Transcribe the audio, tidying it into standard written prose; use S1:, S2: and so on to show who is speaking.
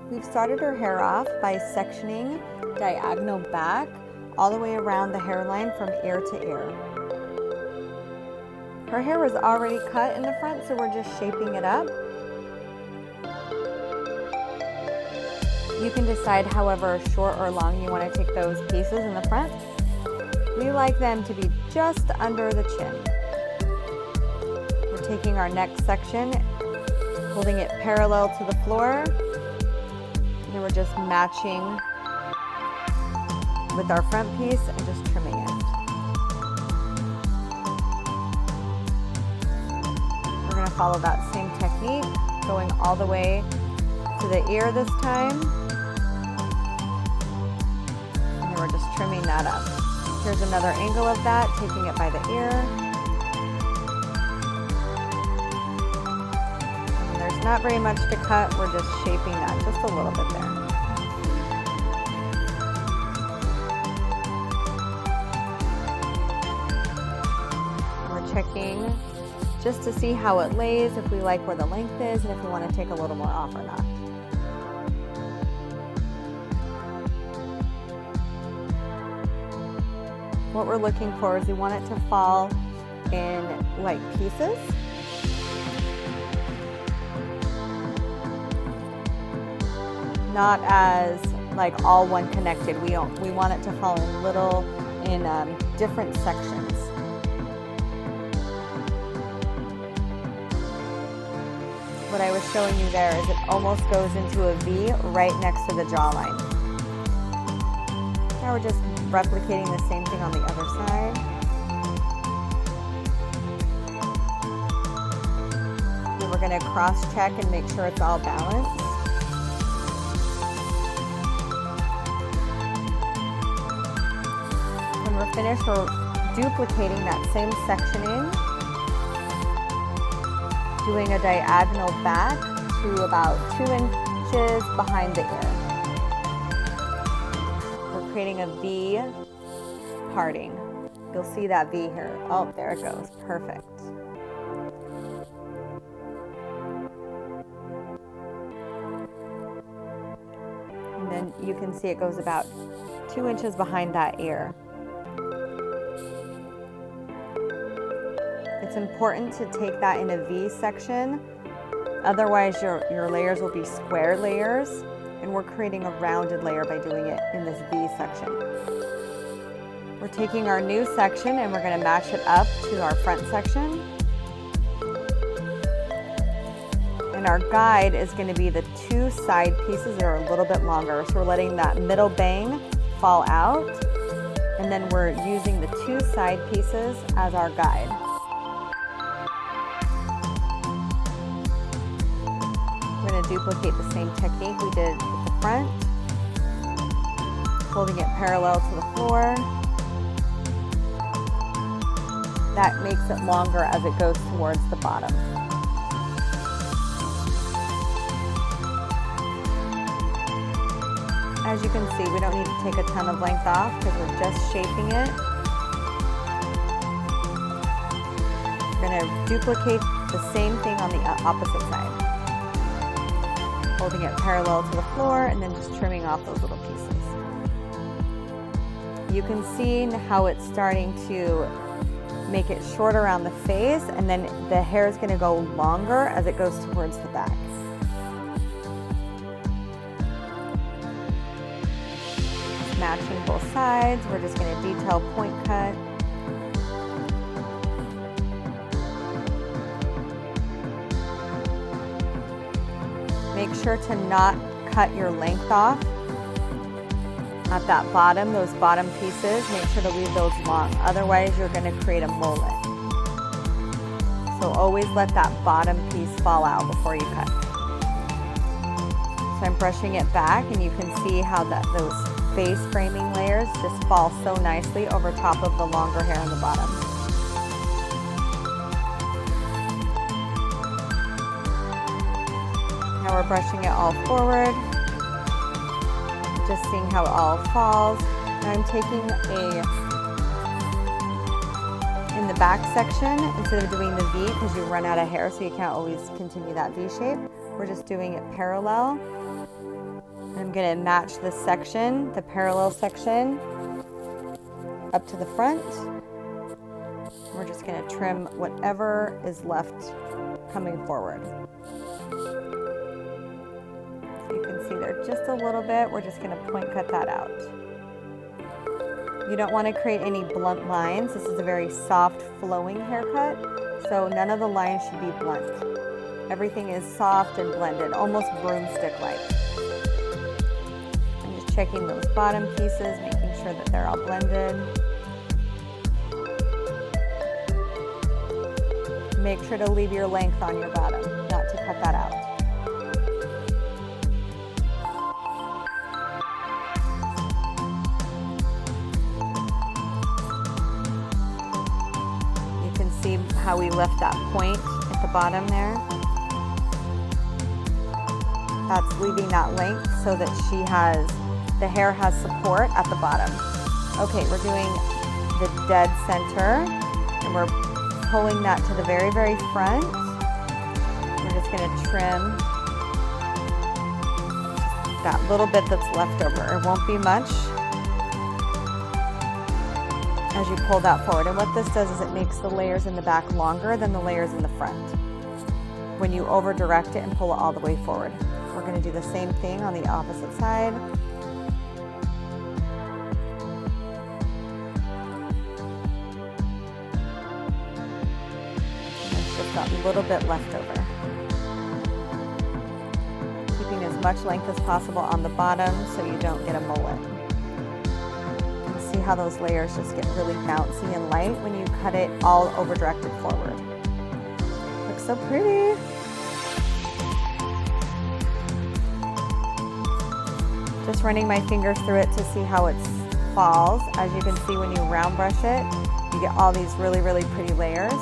S1: We've started her hair off by sectioning diagonal back all the way around the hairline from ear to ear. Her hair was already cut in the front, so we're just shaping it up. You can decide however short or long you want to take those pieces in the front. We like them to be just under the chin. We're taking our neck section, holding it parallel to the floor, and then we're just matching with our front piece and just trimming it. We're going to follow that same technique, going all the way to the ear this time. And then we're just trimming that up. Here's another angle of that, taking it by the ear. And there's not very much to cut, we're just shaping that just a little bit there. Checking just to see how it lays, if we like where the length is, and if we want to take a little more off or not. What we're looking for is we want it to fall in like pieces. Not as like all one connected. We want it to fall in different sections. What I was showing you there is it almost goes into a V right next to the jawline. Now we're just replicating the same thing on the other side. And we're going to cross check and make sure it's all balanced. When we're finished, we're duplicating that same sectioning, doing a diagonal back to about 2 inches behind the ear. We're creating a V parting. You'll see that V here. Oh, there it goes. Perfect. And then you can see it goes about 2 inches behind that ear. It's important to take that in a V section, otherwise your layers will be square layers, and we're creating a rounded layer by doing it in this V section. We're taking our new section and we're going to match it up to our front section. And our guide is going to be the 2 side pieces that are a little bit longer. So we're letting that middle bang fall out, and then we're using the 2 side pieces as our guide. We're going to duplicate the same technique we did with the front, holding it parallel to the floor. That makes it longer as it goes towards the bottom. As you can see, we don't need to take a ton of length off because we're just shaping it. We're going to duplicate the same thing on the opposite side. Holding it parallel to the floor and then just trimming off those little pieces. You can see how it's starting to make it short around the face, and then the hair is going to go longer as it goes towards the back. Matching both sides, we're just going to detail point cut. Make sure to not cut your length off at that bottom, those bottom pieces. Make sure to leave those long, otherwise you're going to create a mullet. So always let that bottom piece fall out before you cut. So I'm brushing it back, and you can see how those face framing layers just fall so nicely over top of the longer hair on the bottom. Now we're brushing it all forward, just seeing how it all falls. Now I'm taking in the back section, instead of doing the V, because you run out of hair so you can't always continue that V shape, we're just doing it parallel. I'm gonna match this section, the parallel section, up to the front. We're just gonna trim whatever is left coming forward. So you can see there just a little bit. We're just gonna point cut that out. You don't wanna create any blunt lines. This is a very soft flowing haircut, so none of the lines should be blunt. Everything is soft and blended, almost broomstick-like. I'm just checking those bottom pieces, making sure that they're all blended. Make sure to leave your length on your bottom, not to cut that out. You can see how we left that point at the bottom there. That's leaving that length so that the hair has support at the bottom. Okay, we're doing the dead center, and we're pulling that to the very, very front. We're just gonna trim that little bit that's left over. It won't be much as you pull that forward. And what this does is it makes the layers in the back longer than the layers in the front when you over direct it and pull it all the way forward. We're gonna do the same thing on the opposite side. A little bit left over. Keeping as much length as possible on the bottom so you don't get a mullet. You can see how those layers just get really bouncy and light when you cut it all over directed forward. Looks so pretty. Just running my fingers through it to see how it falls. As you can see, when you round brush it, you get all these really, really pretty layers.